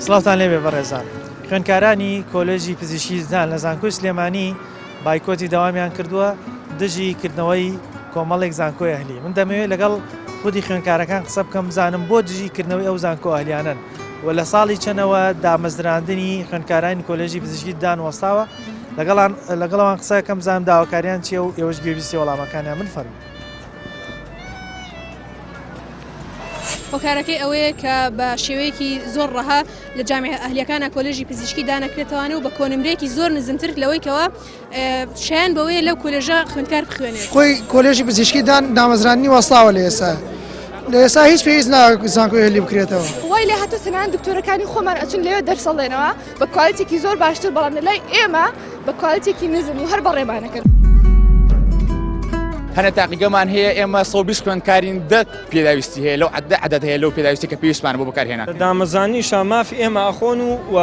سڵاوتان لێبێ بەڕێزان. خوێندکارانی کۆلێژی پزیشکی ددان لە زانکۆی سلێمانی بایکۆتی دەوامیان کردووە دژی کردنەوەی کۆمەڵێک زانکۆی ئەهلی. من دەمەوێت لەگەڵ خودی خوێندکارەکان قسە بکەم بزانم بۆ دژی کردنەوەی ئەو زانکۆ ئەهلیانن و لە ساڵی چەنەوە دامەزراندنی خوێندکارانی کۆلێژی پزیشکی ددان وەستاوە لەگەڵەوان قسەکەم بزانم داواکاریان چیە و ئێوەش گوێبیستی وەڵامەکانیان من فەرموو. هۆکارەکەی ئەوەیە کە بە شێوەیەکی زۆر ڕەها لە جامعە ئەهلیەکانە کۆلێژی پزیشکی دانەکرێتەوەوانە و بە کۆنمرێکی زۆر نزمتر لەوەیکەوە شایان بەوەیە لەو کۆلێژە خوێندکار بخوێنێت. خۆی کۆلێژی پزیشکی دامەزرانی وەستاوە لە ئێستا هیچ پێویست ناکە زانکۆی ئەهلی بکرێتەوە. وای لێ هاتوو تەنانەت دکتۆرەکانی خۆمان ئەچون لێوە دەرسەڵێنەوە بە کوالیتێکی زۆر باشتر، بەڵام لەلای ئێمە بە کوالیتێکی نزم و هەر بەڕێبانەکەن. هەنە تاقیگەمان هەیە ئێمە 120 خوێندکارین 10 پێداویستی هەیە لەو عەدەد هەیە لەو پێداویستی کە پێویستمان بۆ بەکارهێنان. دامەزانی شامافی ئێمە ئەخۆن و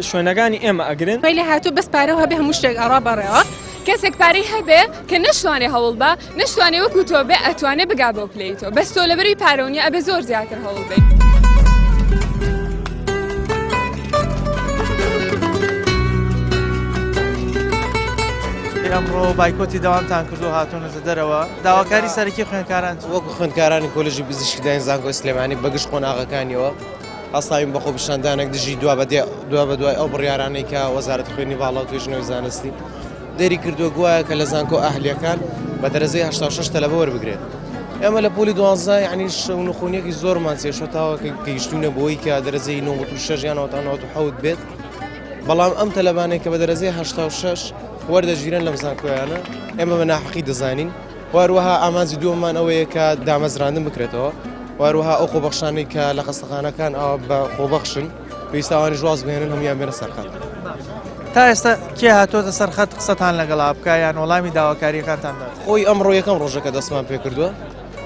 شوێنەکانی ئێمە ئەگرن. وای لێ هاتوو بەس پارەوە هەبێ هەموو شتێک ئەڕا بەڕێوە کەسێک پارەی هەبێ کە نەشتوانێ هەوڵ بە نەشتوانێ وەکو تۆ بێ ئەتوانێ بگا بۆ پلەیتەوە بەس تۆ لەبەری پارەونی ئەبێ زۆر زیاتر هەوڵ بێت. ئەمڕۆ بایکۆتی دەوامتان کردو هاتوونەتە دەرەوە داواکاری سەرەکی خوێندکاران وەکو خوێندکارانی کۆلێژی پزیشکی ددان زانکۆی سلێمانی بەگشت قۆناغەکانیەوە هەستاوین بەخۆ پیشاندانێک دژی دوا بە دوای ئەو بڕیارانەی کە وەزارەتی خوێنی باڵا و توێژنەوەی زانستی دەری کردووە گوایە کە لە زانکۆ ئەهلیەکان بە دەرەجەی 86 تەلەبە وەربگرێت. ئێمە لە پۆلی 12 یعنی شەونخۆنیەکی زۆرمان سێشتاوە کە گەیشتوونە بۆی کە دەرەجەی 96 یان 97 بێت، بەڵام ئەم تەلەبانێک کە بە دەرەجەی 86 وەردەگیرن لەم زانکۆیانە ئێمە بە ناحەقی دەزانین. واروها ئامانجی دووەمان ئەوەیە کە دامەزراندن بکرێتەوە، واروها ئەو خۆبەخشانەی کە لە خەستەخانەکان ئەوە بە خۆبەخشن پێویستاوانی ژواز بهێنن هەمویان بێنە سەرخەت. تا ئێستا کێ هاتۆتە سەرخەت قسەتان لەگەڵا بکە یان وەڵامی داواکاریەکانتان دات؟ خۆی ئەمڕۆ یەکەم ڕۆژەکە دەستمان پێ کردووە،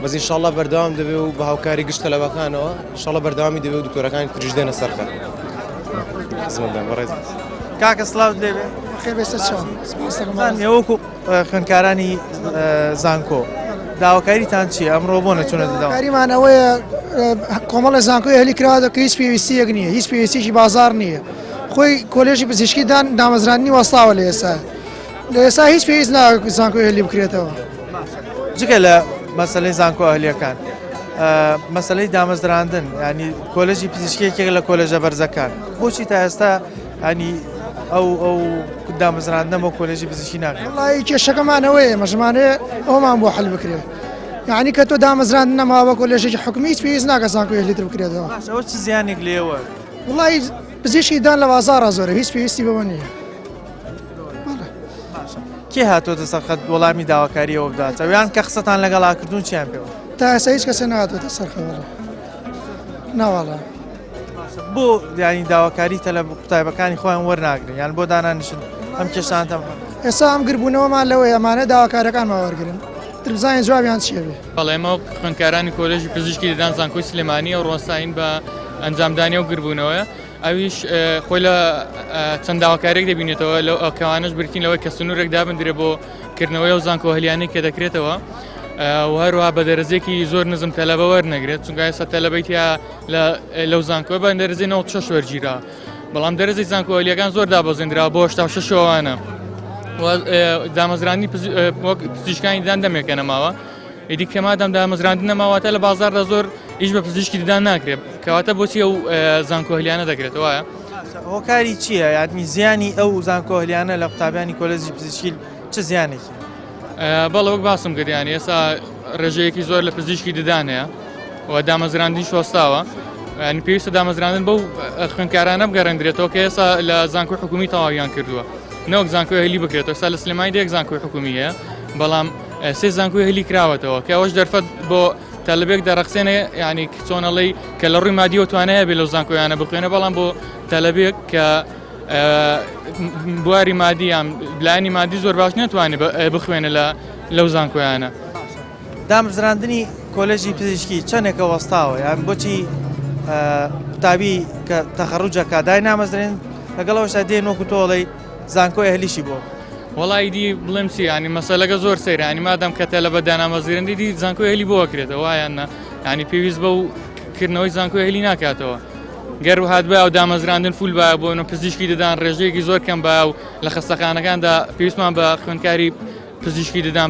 بەس ئینشاڵڵا بەردەوام دەبێ و بە هاوکاری گشت تەلەبەکانەوە ئینشاڵڵا بەردەوامی دەبێ و دکتۆرەکانی تریش دێنە سەرخەت. کاکە سڵاوت لێبێ. وەکو خوێندکارانی زانکۆ داواکاریتان چی ئەمڕۆ بۆ نەچوونەتە داوا؟ کاریمان ئەوەیە کۆمەڵە زانکۆی ئەهلی کراوە کە هیچ پێویستیەک نییە، هیچ پێویستیی بازار نییە. خۆی کۆلێژی پزیشکی دامەزرانی وەستاوە لە ئێستا هیچ پێویست ناکە زانکۆی ئەهلی بکرێتەوە. جگە لە مەسەلەی زانکۆ ئەهلیەکان مەسەلەی دامەزراندن ینی کۆلێژی پزیشکیەکێک لە کۆلێژە بەرزەکان بۆچی تا ئێستا ینی ئەو دامەزراندن بۆ کۆلێژی پزیشکی ناکرێت؟ وڵی کێشەکەمانەوەیە مەژمانەیە ئەومان بۆ حل بکرێت. یعنی کە تۆ دامەزراندن نەماوە بە کۆلێژێکی حکومی هیچ پێویست ناکە زانکۆی ئەهلیتر بکرێتەوە. ئەوە چ زیانێک لێوە؟ وڵی پزیشکی دان لە بازارە زۆرە هیچ پێویستی بەوە نییە. کێ هاتۆتە سەرخەت وەڵامی داواکاریەوە بدات ئەویان کە قسەتان لەگەڵا کردوون چیان پێوە؟ تا ئێستا هیچ کەسێ نهاتۆتە سەرخەوەڵە ناوەڵە. بۆ ینی داواکاری تەلە قوتایبەکانی خۆیان وەرناگرن یان بۆ دانانیشن ئەم کێشانتە ئێستا ئەم گربوونەوەمان لەوەی ئەمانە داواکارەکانمان وەرگرن بزانین جوابیان چیە بێ. بەڵێ ئێمە خوێندکارانی کۆلێژی پزیشکی ددان زانکۆی سلێمانی و ڕۆستاین بە ئەنجامدانی و گربوونەوەیە ئەویش خۆی لە چەند داواکارێک دەبینێتەوە لەو ئەوکەوانش برتین لەوەی کە سنوورێک دابدرێت بۆ کردنەوەی و زانکۆ ئەهلیانەی کە دەکرێتەوە و هەروها بە دەرەجێکی زۆر نزم تەلەبە وەرنەگرێت چونکە ئێستا تەلەبەیتیا لەو زانکۆی بە دەرەجەی 96 وەرگیرا، بەڵام دەرەجەی زانکۆ ئەهلیەکان زۆر دابەزێنراوە بۆ 86 شەوانە دامەزرانی پزیشکانی ددان دەمێکە نەماوە ئیدی کەمادەم دامەزراندن نەماواتە لە بازاردا زۆر ئیش بە پزیشکی ددان ناکرێت کەواتە بۆچی ئەو زانکۆ ئەهلیانە دەکرێت وایە؟ هۆکاری چییە یادنی زیانی ئەو زانکۆ ئەهلیانە لە قوتابیانی کۆلێژی پزیشکی چ زیانێکی؟ بەڵێ وەک باسم کردیانی ئێستا ڕێژەیەکی زۆر لە پزیشکی ددان هەیە و دامەزراندنی شۆستاوە ینی پێویستە دامەزراندن بەو خوێندکارانە بگەڕێنرێتەوە کە ئێستا لە زانکۆی حکومی تەواویان کردووە نەوەک زانکۆی ئەهلی بکرێتەوە. ئێستا لە سلێمانی دەیەک زانکۆی حکومی هەیە بەڵام سێ زانکۆی ئەهلی کراوەتەوە کە ئەوەش دەرفەت بۆ تەلەبێک دەرەخسێنێ ینی چۆنەڵی کە لە ڕووی مادیەوە توانایە بێ لەو زانکۆیانە بخوێنە، بەڵام بۆ تەلەبێک کە بواری مادییان بلایانی مادی زۆر باش ناتوانێت بخوێنە لەو زانکۆیانە. دامەزراندنی کۆلێژی پزیشکی چەندێکە وەستاوە یان بۆچی قوتابی کە تەخەڕوجەکە دای نامەزرێن لەگەڵەوەشدا دێن وەکو تۆڵی زانکۆی ئەهلیشی بۆ؟ وڵی دی بڵێم چی ینی مەسەلەکە زۆر سەیرانی مادەم کە تەلەبە دانامەزرێندی دی زانکۆی ئەهلی بۆ وەکرێتەوە وایەنە ینی پێویست بە و کردنەوەی زانکۆی ئەهلی ناکاتەوە گەر هات بە و دامەزراندن فول بە بۆ پزیشکی دەدان ڕێژەیەکی زۆر کەم بە و لە خستەخانەکاندا پێویستمان بە خوێندکاری پزیشکی دەدان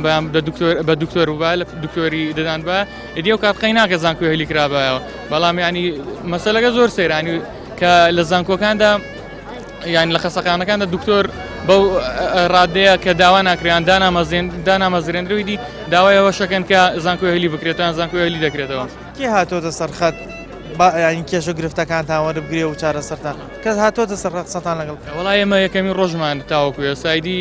بە دکتۆر و لە دکتۆری دەدان بە ئیدی ئەو کاتقەی ناکە زانکۆی هەلی کرابایەوە بەڵام ینی مەسەلەکە زۆر سەیرانی کە لە زانکۆکاندا یان لە خستەخانەکاندا دکتۆر بەو ڕادەیە کە داوا ناکریان دانامەزرێنرەوەی دی داوایەوە شەکەن کە زانکۆی هەلی بکرێتەوە زانکۆی هەلی دەکرێتەوە کێ هاتۆتە سەرخەت ینی کێش و گرفتەکانتان وەربگرێ و چارەسەرتان کەس هاتۆتە سەر قسەتان لەگەڵ وڵای ئێمە یەکەمی ڕۆژمان تاوەکو سایدی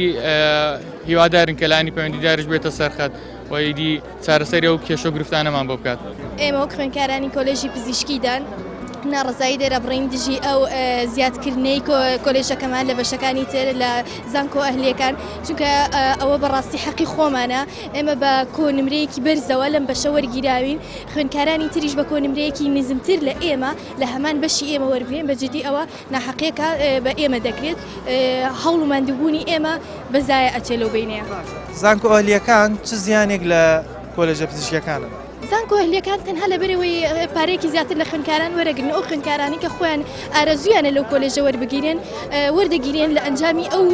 هیوادارن کەلانی پەیوەندیداریش بێتە سەرخەت وەیدی چارەسەری و کێش و گرفتانەمان بۆ بکات ئێمە وەک خوێندکارانی کۆلێژی پزیشکیدان ناڕزایی دێرە بڕین دژی ئەو زیادکردنەی کۆلێژەکەمان لە بەشەکانی تر لە زانکۆ ئەهلیەکان چونکە ئەوە بەڕاستی حەقی خۆمانە ئێمە بە کۆنمرەیەکی بەرزەوە لەم بەشە وەرگیراوین خوێندکارانی تریش بە کۆنمرەیەکی نزمتر لە ئێمە لە هەمان بەشی ئێمە وەرگین بەجددی ئەوە ناحەقیەکە بە ئێمە دەکرێت هەوڵ و ماندووبوونی ئێمە بەزایە ئەچێ لەو بینەیە زانکۆ ئەهلیەکان چ زیانێک لە کۆلێژە پزیشکیەکانە زانکۆ ئەهلیەکان تەنها لەبەرەوەی پارەیەکی زیاتر لە خوێندکاران وەرەگرن ئەو خوێندکارانی کە خۆیان ئارەزویانە لەو کۆلێژە وەربگیرێن وەردەگیرێن لە ئەنجامی ئەو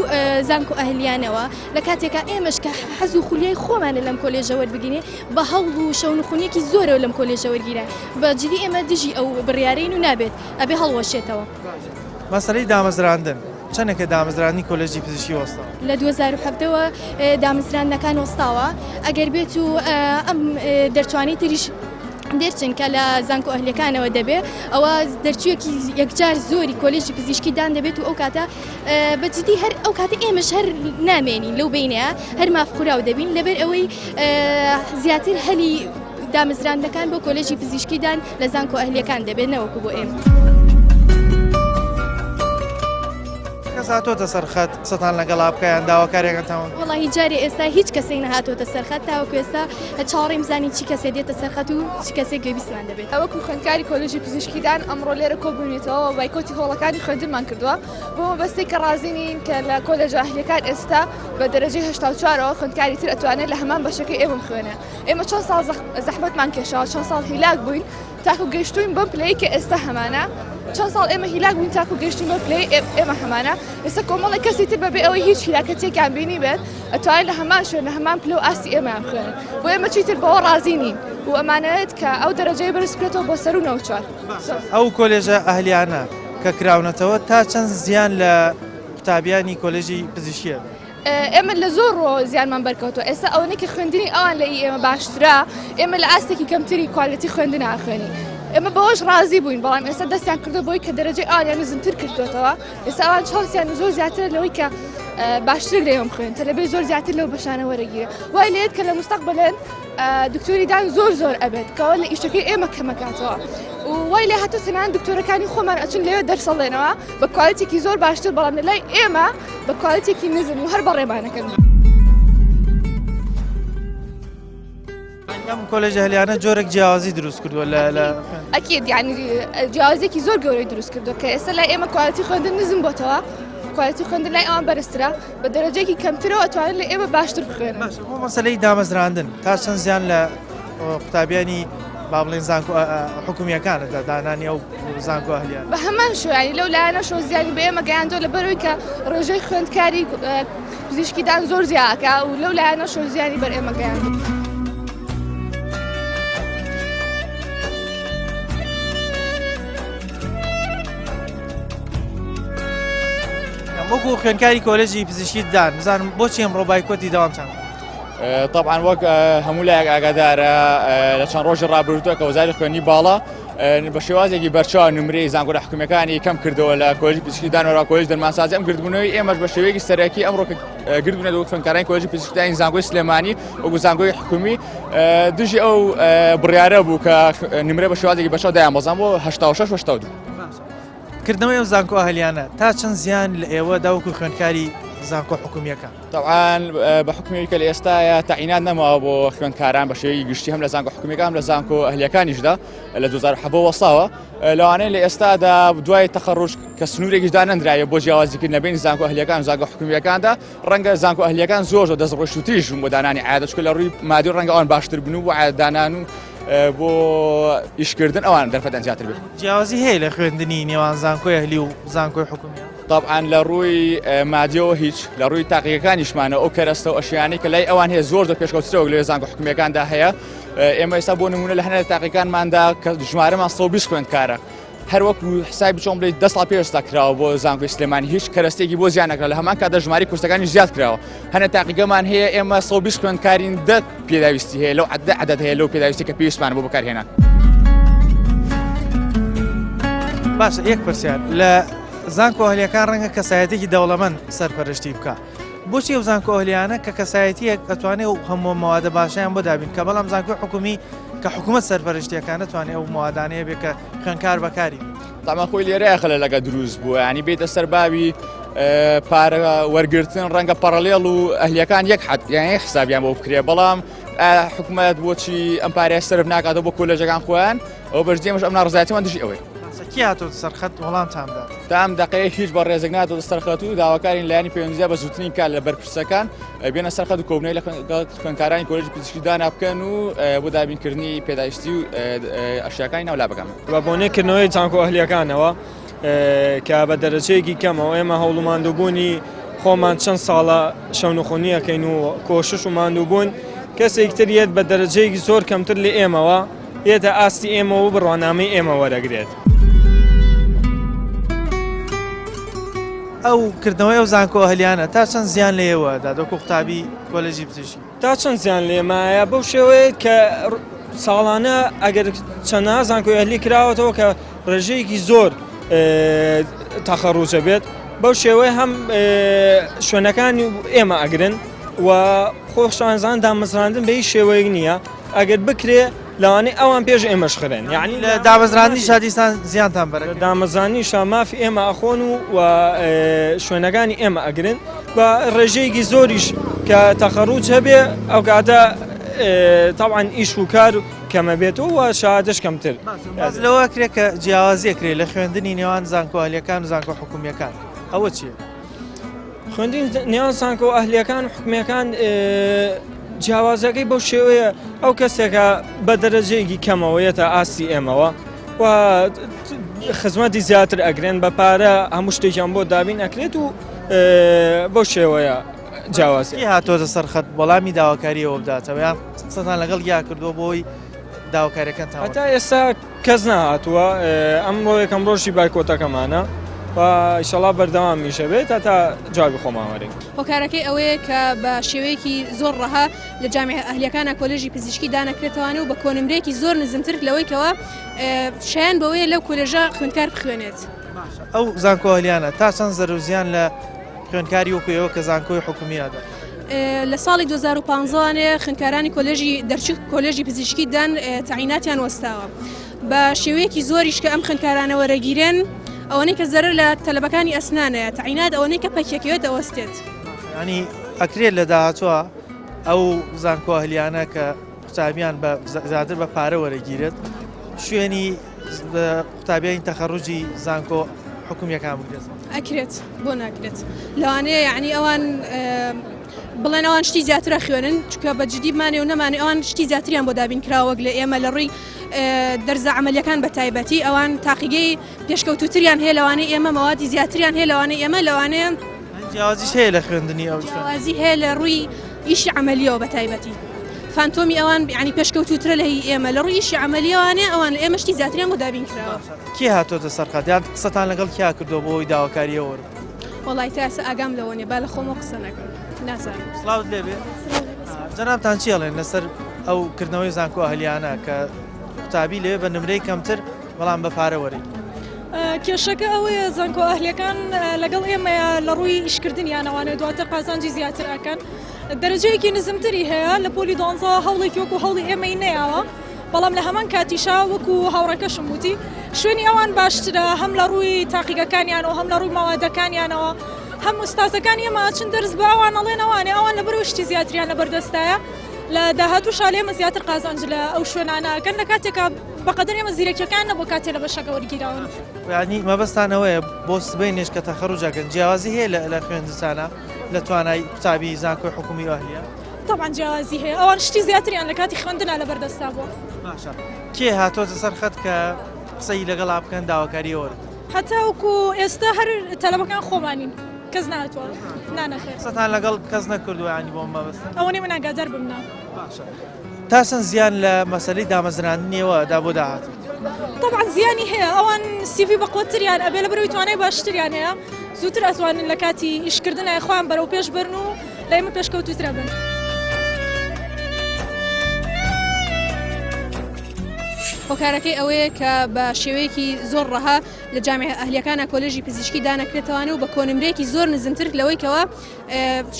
زانکۆ ئەهلیانەوە لە کاتێکا ئێمەش کە حەز و خولیای خۆمانە لەم کۆلێژە وەربگیرێن بە هەوڵ و شەونخونیەکی زۆرەوە لەم کۆلێژە وەرگیران بەجددی ئێمە دژی ئەو بڕیارەین و نابێت ئەبێ هەڵوەشێتەوە مەسەلەی دامەزراندن چەندێکە دامەزرانی کۆلێژی پزیشکی وەستاوە لە 2007ەوە دامەزراندنەکان وەستاوە ئەگەر بێت و ئەم دەرچوانی تریش دەرچن کە لە زانکۆ ئەهلیەکانەوە دەبێت ئەوە دەرچوویەکی یەکجار زۆری کۆلێژی پزیشکیدان دەبێت و ئەو کاتە بەجددی هەر ئەو کاتە ئێمەش هەر نامێنین لەو بینەیە هەر مافخوراو دەبین لەبەر ئەوەی زیاتر هەلی دامەزراندنەکان بۆ کۆلێژی پزیشکیدان لە زانکۆ ئەهلیەکان دەبێت نەوەکو بۆ ئێمە کەس هاتۆتە سەرخەت قسەتان لەگەڵا بکەیان داواکاریەکەتان وڵی جارێ ئێستا هیچ کەسێک نەهاتۆتە سەرخەت تاوەکو ئێستا چاوەڕێم زانی چی کەسێ دێتە سەرخەت و چی کەسێک گوێبیستمان دەبێت ئەوەکو خوێندکاری کۆلێژی پزیشکیدان ئەمڕۆ لێرە کۆبوونێتەوە بایکۆتی هۆڵەکانی خوێندنمان کردووە بۆ مەبەستی کە ڕازینین کە لە کۆلێژە ئەهلیەکان ئێستا بە دەرەجەی 84ەوە خوێندکاری تر ئەتوانێت لە هەمان بەشەکەی ئێمە بخوێنێ ئێمە چەند ساڵ زەحمەتمان کێشاوە چەند ساڵ هیلاک بووین تاکو گەیشتوین بەم پلەی کە ئێستا هەمانە چەند ساڵ ئێمە هیلاک بووین تاکو گەیشتین بە پلەی ئێمە هەمانە ئێستا کۆمەڵی کەسی تر بەبێ ئەوەی هیچ هیلاکەتێکیان بینی بێت ئەتوانێت لە هەمان شوێن لە هەمان پلە و ئاستی ئێمەیان بخوێنن بۆ ئێمە چیتر بەوە ڕازی نین و ئەمانەوێت کە ئەو دەرەجەی بەرز بکرێتەوە بۆ سەر و نەوچوار ئەو کۆلێژە ئەهلیانە کە کراونەتەوە تا چەند زیان لە قوتابیانی کۆلێژی پزیشکیە ئێمە لە زۆر ڕۆ زیانمان بەرکەوتەوە ئێستا ئەوەنێکی خوێندنی ئەوان لە ئێمە باشترا ئێمە لە ئاستێکی کەمتری کوالەتی خوێندن ناخوێنی ئێمە بەهۆش ڕازی بووین بەڵام ئێستا دەستیان کردو بۆی کە دەرەجەی ئاوان نزمتر کردوێتەوە ئێستا ئەوان چاسیان زۆر زیاتر لەوەی کە باشتر لێم خوێن تەلەبێ زۆر زیاتر لەو بەشانە وەرەگیرە وای لێت کە لە مستەقبلێن دکتۆریدان زۆر ئەبێت کەەوە لە ئیشەکەی ئێمە کەمەکاتەوە وای لێ هاتو تەنان دکتۆرەکانی خۆمان ئەچون لێوە دەرسەڵێنەوە بە کوالەتێکی زۆر باشتر بەڵام لەلای ئێمە بە کوالەتێکی نزم و هەر بەڕێمانەکەن ئەم کۆلێژە ئەهلیانە جۆرێک جیاوازی دروست کردووە لە ئەکید یعنی جیاوازێکی زۆر گەورەی دروست کردووە کە ئێستا لای ئێمە کوالەتی خوێندن نزم بۆتەوە کوالەتی خوێندن لای ئەوان بەرزترە بە دەرەجەیەکی کەمترەوە ئەتوانێت لە ئێمە باشتر بخوێنن بۆ مەسەلەی دامەزراندن تا چەند زیان لە قوتابیانی با بڵێن زانکۆ حکومیەکانە دانانی ئەو زانکۆ ئەهلیان بە هەمان شوێنی لەو لایەنە شۆ زیانی بە ئێمە گەیاندۆ لەبەرەوەی کە ڕێژەی خوێندکاری پزیشکیدان زۆر زیاکە و لەو لایەنە شۆ زیانی بەر ئێمە گەیاندۆ وەکو خوێندکاری کۆلێژی پزیشکی دان بزانم بۆچی ئەمڕۆ بایکۆتی دەوامتان طبعا وەک هەموو لایەک ئاگادارە لە چەند ڕۆژی ڕابردووە کە وەزاری خوێنی باڵا بە شێوازێکی بەرچاو نمرەی زانکۆ حکومیەکانی کەم کردەوە لە کۆلێژی پزیشکیدانەوە کۆلێژ دەرمانسازی ئەم گردبوونەوەی ئێمەش بە شێوەیەکی سەرەکی ئەمڕۆ گردبوونە خوێندکارانی کۆلێژی پزیشکیدانی زانکۆی سلێمانی وەکو زانکۆی حکومی دژی ئەو بڕیارە بوو کە نمرە بە شێوازێکی بەرچاو دایانبەزان بۆ 86 کردنەوەی ئەو زانکۆ ئەهلیانە تا چەند زیان لە ئێوە داوەکو خوێندکاری زانکۆ حکومیەکان طبعا بە حکومیەکە لە ئێستاە تاعینات نەماوە بۆ خوێندکاران بە شێوەیەکی گشتی هەم لە زانکۆ حکومیەکان لە زانکۆ ئەهلیەکانیشدا لە 2007 وەساوە لەوانەیە لە ئێستادا دوای تەخەڕوج کە سنوورێکیش دانەندرایە بۆ جیاوازیکردن لەبینی زانکۆ ئەهلیەکان و زانکۆ حکومیەکاندا ڕەنگە زانکۆ ئەهلیەکان زۆر دەستڕۆشتوتیش بۆ دانانی عادەت چکە لە ڕووی مادی ڕەنگە ئەوان باشتر بن و بۆ عادەدانان و بۆ ئیشکردن ئەوان دەرفەتەن زیاتر بێت. جیاوازی هەیە لە خوێندنی نێوان زانکۆی ئەهلی و زانکۆی حکومیە؟ طبعاً لە ڕووی مادیەوە هیچ لە ڕووی تاقیەکانیشمانە ئەو کەرەستە و ئەشیانەی کە لای ئەوان هەیە زۆر پێشکەوترەوە لە زانکۆ حکومیەکاندا هەیە. ئێمە ئێستا بۆ نمونە لە هەنێک تاقیەکانماندا کە ژمارەمان 120 خوێندکارە هەروەکو حسابی چۆن بڵێ 10 ساڵ پێشتا کراوە بۆ زانکۆی سلێمانی هیچ کەرەستێکی بۆ زیان نەکرا لە هەمان کاتدا ژماری کورسەکانی زیاد کراوە. هەنێک تاقیگەمان هەیە ئێمە 120 خوێندکارین 10 پێداویستی هەیە لەو عەدەد هەیە لەو پێداویستی کە پێویستمان بۆ بەکارهێنان. باشە یەک پرسیار لە زانکۆ ئەهلیەکان ڕەنگە کەسایەتێکی دەوڵەمەند سەرپەرشتی بکە. بۆچی ئەو زانکۆ ئەهلیانە کە کەسایەتیەک ئەتوانێت و هەموو مەوادە باشیان بۆ دابین کە بەڵام زانکۆی حکومی کە حکوومەت سەرپەرشتیەکان نەتوانێت ئەو مەوادانەیە بێت کە خوێندکار بەکاری. تاما خۆی لێرەیە خەلە لەگە دروست بووە ینی بێتە سەر بابی پارە وەرگرتن ڕەنگە پەڕەڵێڵ و ئەهلیەکان یەک حەد یان یەک حسابیان بۆ بکرێ بەڵام حکوومەت بۆچی ئەم پارەیە سەرف ناکاتەوە بۆ کۆلێژەکان خۆیان ئەو بەشدێمەش ئەم ناڕزایەتیمان دژی ئەوەی. کی هاتۆ سەرخەت وەڵامتاندا؟ تام دقەیە هیچ بە ڕێزێک ناتۆ سەرخەت و داواکارین لایانی پەیوەندیدا بە زووترین کات لە بەرپرسەکان بێنە سەرخەت و کۆبنەی لە خوێندکارانی کۆلێژی پزیشکی دانا بکەن و بۆ دابینکردنی پێداویستی و ئەشیاکانی ناولا بکەن. بە بۆنێکردنەوەی زانکۆ ئەهلیەکانەوە کە بە دەرەجەیەکی کەمەوە ئێمە هەوڵ و ماندووبوونی خۆمان چەند ساڵە شەونخۆنیەکەین و کۆشش و ماندووبوون کەسێکتر یەت بە دەرەجەیەکی زۆر کەمتر لە ئێمەوە یێتە ئاستی ئێمە و بڕوانامەی ئێمە وەرەگرێت. ئەو کردنەوەی ئەو زانکۆ ئەهلیانە تا چەند زیان لێوەدا دۆکو قوتابی کۆلێژی پزیشکی تا چەند زیان لێمایە بەو شێوەیە کە ساڵانە ئەگەر چەندە زانکۆی ئەهلی کراوەتەوە کە ڕێژەیەکی زۆر تەخەڕوجە بێت بەو شێوەیە هەم شوێنەکانی ئێمە ئەگرن و خۆشانزان دامەزراندن بە هیچ شێوەیەک نییە ئەگەر بکرێ لەوانەی ئەوان پێش ئێمەش خرێن یعنی لە دامەزراندنی شادیستان زیانتان بەرە دامەزانی شامافی ئێمە ئەخۆن و شوێنەکانی ئێمە ئەگرن بە ڕێژەیەکی زۆریش کە تەخەڕوج هەبێ ئەو کاتە طبعاً ئیش و کار کەمە بێتەوە و شادش کەمتر. لەوە کرێت کە جیاوازیەکرێت لە خوێندنی نێوان زانکۆ ئەهلیەکان و زانکۆ حکومیەکان ئەوە چییە؟ خوێندنی نێوان زانکۆ ئەهلیەکان و حکومیەکان جیاوازەکەی بەو شێوەیە ئەو کەسێکە بە دەرەجەیەکی کەمەوەیەتە ئاستی ئێمەوە و خزمەتی زیاتر ئەگرێن بە پارە هەموو شتێکیان بۆ دابین ئەکرێت و بەو شێوەیە جیاوازی هاتۆتە سەرخەت وەڵامی داواکاریەوە بداتەوە یان قسەتان لەگەڵ یا کردووە بۆی داواکاریەکەتان؟ هەتا ئێستا کەس نهاتووە ئەمڕۆ یەکەم ڕۆژی بایکۆتەکەمانە و ئیشەڵا بەردەوام میشە بێت تا جوابی خۆمان وەرێک. هۆکارەکەی ئەوەیە کە بە شێوەیەکی زۆر ڕەها لە جامعە ئەهلیەکانە کۆلێژی پزیشکی دانەکرێتەوەوانە و بە کۆنمرێکی زۆر نزمتر لەوەی کەوە شایان بەوەیە لەو کۆلێژە خوێندکار بخوێنێت. ئەو زانکۆ ئەهلیانە تا چەند زەرزیان لە خوێندکاری وەکوەوە کە زانکۆی حکومیادا؟ لە ساڵی 2015 خوێندکارانی کۆلێژی دەرچوو کۆلێژی پزیشکی دان تعیناتیان وەستاوە بە شێوەیەکی زۆریش کە ئەم خوێندکارانە وەرەگیرێن ئەوەنەی کە زەرر لە تەلەبەکانی ئەسنانەیە تعینات ئەوەنەی کە پەکێکەوێت ئەوەستێت. ینی ئەکرێت لە داهاتوە ئەو زانکۆ ئەهلیانە کە قوتابیان بە زیاتر بە پارە وەرەگیرێت شوێنی قوتابیانی تەخەڕوجی زانکۆ حکومیەکان بگرێت. ئەکرێت بۆ ناکرێت لەوانەیە یعنی ئەوان بڵێن ئەوان شتی زیاترە خوێنن چکە بە جدی بمانێ و نەمانێ ئەوان شتی زیاتریان بۆ دابین کراوەک لە ئێمە لە ڕووی دەرزە عملیەکان بە تایبەتی ئەوان تاقیگەی پێشکەوتوتریان هەیە لەوانەیە ئێمە مەوادی زیاتریان هەیە لەوانەیە ئێمە لەوانەیە جیاوازیش هەیە لە خوێندنی ئەو جیاوازی هەیە لە ڕووی ئیشی عملیەوە بە تایبەتی فانتۆمی ئەوان ینی پێشکەوتوترە لە هی ئێمە لە ڕووی ئیشی عملیەوانێ ئەوان لە ئێمە شتی زیاتریان بۆ دابین کراوە. کی هاتۆتە سەرخەت یان قسەتان لەگەڵ کیا کردو بۆی داواکاریەوە؟ وەڵای تا ئێستا ئاگام لەوە نیە با لە خۆمەوە قسە نەکەم نازانم. سڵاوت لێبێ جەنابتان چی ئەڵێن لەسەر ئەو کردنەوەی زانکۆ ئەهلیانە کە قوتابی لێ بە نمرەی کەمتر بەڵام بە پارە وەرەی؟ کێشەکە ئەوەیە زانکۆ ئەهلیەکان لەگەڵ ئێمەیە لە ڕووی ئیشکردنیانەوانێت دواتر قازانجی زیاتر ئەکەن دەرەجەیەکی نزمتری هەیە لە پۆلی دۆنزە هەوڵێکی وەکو هەوڵی ئێمەی نەیاوە بەڵام لە هەمان کاتیشا وەکو هاوڕەکەشم وتی شوێنی ئەوان باشترە هەم لە ڕووی تاقیگەکانیانەوە هەم لە ڕووی ماوادەکانیانەوە هەم ئوستازەکان ئێمە چن دەرس بە ئەوان ئەڵێنەوانێ ئەوان لە بەرەو شتی زیاتریان لە بەردەستایە لە داهاتوو شالێمە زیاتر قازانج لە ئەو شوێنانەکەن لە کاتێکە بەقەدر ئێمە زیرەکیەکان نەبوو کاتێ لە بەشەکە وەرگیراون. ینی مەبەستانەوەیە بۆ سبەی نێشکە تەخەڕوجەکەن جیاوازی هەیە لە خوێندستانە لە توانای قوتابی زانکۆی حکومی ئەهلیە؟ طبعا جیاوازی هەیە ئەوان شتی زیاتریان لە کاتی خوێندنە لە بەردەستا بووە. باشە کێ هاتۆتە سەر خەت کە قسەی لەگەڵ بکەن داواکاریەوە حتا وەکو ئێستا هەر تەلەبەکان خۆمانین کەس ناتوە نانەخێر قسەتان لەگەڵ کەس نەکردووە ینی بۆ مەبەستن ئەوەی من ئاگادار بمنا باشە تاسن زیان لە مەسەلەی دامەزراندنیەوە دا بۆ داهاتن طبعا زیانی هەیە ئەوان سیڤی بەقوتریان ئەبێ لە بەرەوەی توانای باشتریان هەیە زووتر ئەتوانن لە کاتی ئیشکردنە خۆیان بەرەو پێش بەرن و لای من پێشکەوتوترە بن. هۆکارەکەی ئەوەیە کە بە شێوەیەکی زۆر ڕەها لە جامعە ئەهلیەکانە کۆلێژی پزیشکی دانەکرێتەوەوانە و بە کۆنمرێکی زۆر نزمتر لەوەی کەوە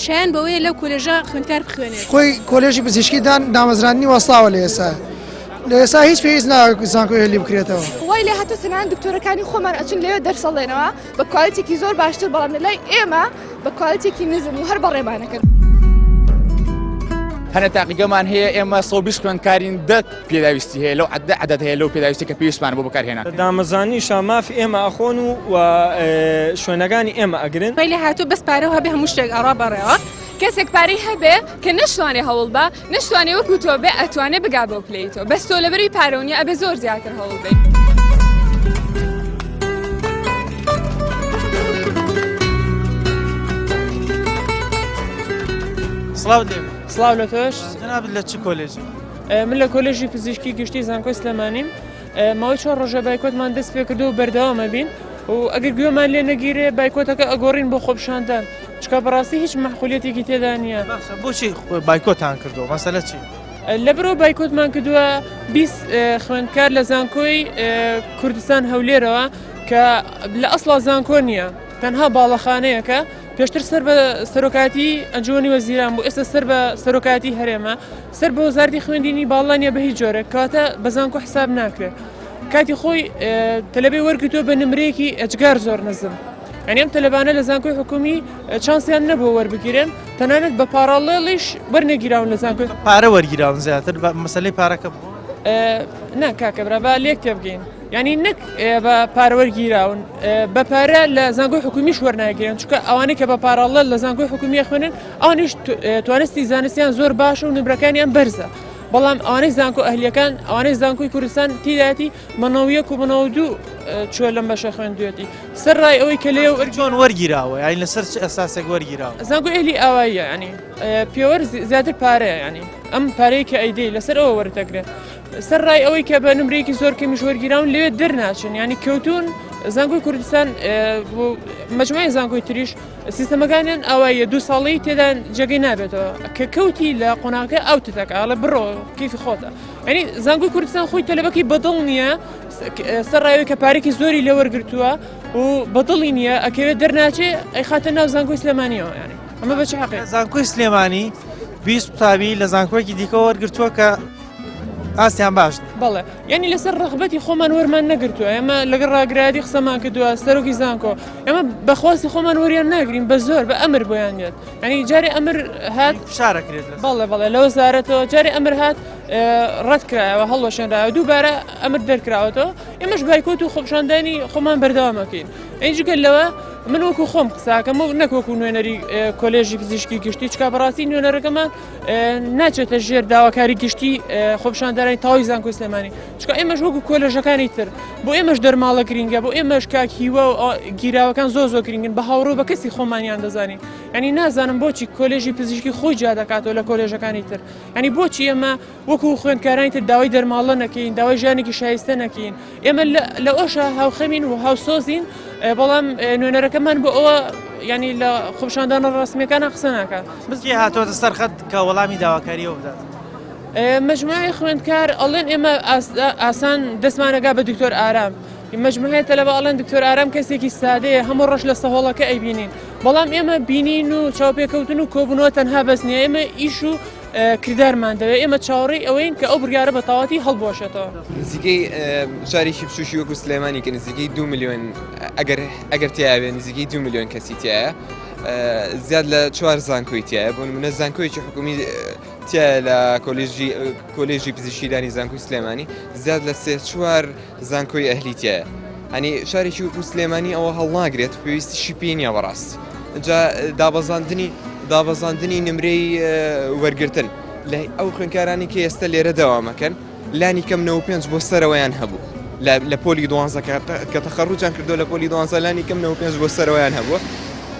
شایان بەوەیە لەو کۆلێژە خوێندکار بخوێنێت. خۆی کۆلێژی پزیشکی دامەزرانی وەستاوە لە ئێستا هیچ پێویست ناکە زانکۆی هێلی بکرێتەوە. وای لێ هاتە تەنان دکتۆرەکانی خۆمان ئەچن لەوێ دەرسەڵێنەوە بە کوالیتێکی زۆر باشتر بەڵام لەلای ئێمە بە کوالیتێکی نزم و هەر بەڕێبانەکەن. هەنە تاقیگەمان هەیە ئێمە 120 خوێندکارین 10 پێداویستی هەیە لەو عەدەد هەیە لەو پێداویستی کە پێویستمان بۆ بەکارهێنان. دامەزانیشە مافی ئێمە ئەخۆن و شوێنەکانی ئێمە ئەگرن. وای لێ هاتوو بەس پارە هەبێ هەموو شتێک ئەڕا بەڕێوە. کەسێک پارەی هەبێ کە نەشتوانێ هەوڵ بە نەشتوانێ وەکو تۆ بێ ئەتوانێ بگا بۆ پلەیتەوە بەس تۆ لەبەری پارەونی ئەبێ زۆر زیاتر هەوڵ بێ. سڵاو دێ سڵاو لە تۆش جەنابەت لە چ کۆلێژی؟ من لە کۆلێژی پزیشکی گشتی زانکۆی سلێمانیم ماوەی 4 ڕۆژە بایکۆتمان دەست پێ کردو و بەردەوامە بین و ئەگەر گوێمان لێ نەگیرێ بایکۆتەکە ئەگۆڕین بۆ خۆپشاندان چکە بەڕاستی هیچ مەحخولیەتێکی تێدا نییە. بۆچی بایکۆتان کردو مەسەلە چی؟ لەبرەوە بایکۆتمان کردووە 20 خوێندکار لە زانکۆی کوردستان هەولێرەوە کە لە ئەسڵا زانکۆ نییە تەنها باڵەخانەیەکە پێشتر سەر بە سەرۆکاتی ئەنجومی وەزیران بوو ئێستا سەر بە سەرۆکاتی هەرێمە سەر بە وەزارەتی خوێندنی باڵانیە بە هیچ جۆرە کاتە بە زانکۆ حساب ناکرێت کاتی خۆی تەلەبەی وەرگرتووە بە نمرەیەکی ئەجگار زۆر نزم. یعنی ئەم تەلەبانە لە زانکۆی حکومی چانسیان نەبووە وەربگیرن تەنانەت بە پاراڵێڵیش وەرنەگیراون لە زانکۆی پارە وەرگیراون زیاتر مەسەلەی پارەکە بوو نا کاکە برا با لێک تێبگەین ینی نەک بە پارەوەرگیراون بە پارە لە زانکۆی حکومیش وەرناگیرن چکە ئەوانەی کە بە پاراڵێڵ لە زانکۆی حکومیە خوێنن ئەوانیش توانستی زانستیان زۆر باشە و نمرەکانیان بەرزە بەڵام ئەوانەی زانکۆ ئەهلیەکان ئەوانەی زانکۆی کوردستان تیداتی منەویەک و منەوەدوو چوە لەم بەشە خوێندوێتی سەر ڕای ئەوەی کە لێو چۆن وەرگیراوە یعنی لەسەر ئەساسێک وەرگیراوە زانکۆی ئەهلی ئاواییە ینی پێوەەر زیاتر پارەیە ینی ئەم پارەیە کە ئەیدەی لەسەر ئەوە وەرتەگرێت سەر ڕای ئەوەی کە بە نمرێکی زۆر کەمیش وەرگیراون لەوێت دەرناچن ینی کەوتون زانکۆی کوردستان مەجموعی زانکۆی تریش سیستەمەکانیان ئەوەیە 2 ساڵی تێدا جێگەی نابێتەوە کە کەوتی لە قۆناغەکە ئەوتتەکە ئاڵە بڕۆ کیفی خۆتە ینی زانکۆی کوردستان خۆی تەلەبەکەی بەدڵ نییە سەر ڕایەوەی کە پارێکی زۆری لێ وەرگرتووە و بەدڵی نییە ئەکەوێت دەرناچێ ئەی خاتە ناو زانکۆی سلێمانیەوە ینی ئەمە بەچ حەقێ زانکۆی سلێمانی 20 قوتابی لە زانکۆیەکی دیکە وەرگرتووە کە ئاستیان باش بەڵێ ینی لەسەر ڕغبەتی خۆمان وەرمان نەگرتووە ئێمە لەگەڵ ڕاگرایەتی قسەمان کردووە سەرۆکی زانکۆ ئێمە بەخواستی خۆمان وەریان ناگرین بە زۆر بە ئەمر بۆیان دێت ینی جارێ ئەمر هات شارەکرێت بەڵێ لە وەزارەتەوە جارێ ئەمر هات ڕەت کرایەوە هەڵوەشێنراوە دووبارە ئەمر دەرکراوەتەوە ئێمەش بایکۆت و خۆپشاندانی خۆمان بەردەوامەکەین ئەنجگەل لەوە من وەکو خۆم قساکەم و نەکۆکو نوێنەری کۆلێژی پزیشکی گشتی چکا بەڕاستی نوێنەرەکەمان ناچێتە ژێر داواکاری گشتی خۆپشاندانی تاوی زانکۆی سلێمانی چکە ئێمەش وەکو کۆلێژەکانی تر بۆ ئێمەش دەرماڵە گرینگە بۆ ئێمەش کاکیوە و گیراوەکان زۆر گرنگن بە هاوڕۆ بە کەسی خۆمانیان دەزانین ینی نازانم بۆچی کۆلێژی پزیشکی خۆی جا دەکاتەوە لە کۆلێژەکانی تر ینی بۆچی ئێمە وەکو خوێندکارانی تر داوای دەرماڵە نەکەین داوای ژیانێکی شایستە نەکەین ئێمە لە ئەوشە هاوخەمین و هاوسۆزین بەڵام نوێنەرەکەمان بۆ ئەوە ینی لە خۆپشاندانە ڕاستمیەکانە قسە ناکات بزگی هاتۆتە سەر خەت کە وەڵامی داواکاریەوە بدات مجموعی خوێندکار ئەڵێن ئێمە ئاسان دەستمانەگا بە دکتۆر ئارام مجموعەیە تەلەبە ئەڵێن دکتۆر ئارام کەسێکی سادەیە هەموو ڕۆژ لە سەهۆڵەکە ئەیبینین بەڵام ئێمە بینین و چاوپێکەوتن و کۆبوونەوە تەنها بەس نییە ئێمە ئیش و کردارمان دەوێت ئێمە چاوەڕێی ئەوەین کە ئەو بڕیارە بە تەواتی هەڵبۆشێتەوە نزیکەی شارێکی بچوشی وەکو سلێمانی کە نزیکەی 2 میلیۆن ئەگەر تیاوێ نزیکەی 2 میلیۆن کەسی تایە زیاد لە 4 زانکۆی تایە بۆ نمونە زانکۆیەکی حکومی تایە لە کۆلێژی پزیشکیدانی زانکۆی سلێمانی زیاد لە 3-4 زانکۆی ئەهلی تایە هەنی شارێکی وەکو سلێمانی ئەوە هەڵناگرێت پێویستیشی پێ نییە بەڕاست جا دابەزاندنی نمرەی وەرگرتن لە ئەو خوێندکارانی کە ئێستا لێرە دەوامەکەن لانی کەم 95 بۆ سەرەوەیان هەبوو لە پۆلی دوانزە کە تەخەڕوجیان کردو لە پۆلی دوانزە لانی کەم 95 بۆ سەرەوەیان هەبووە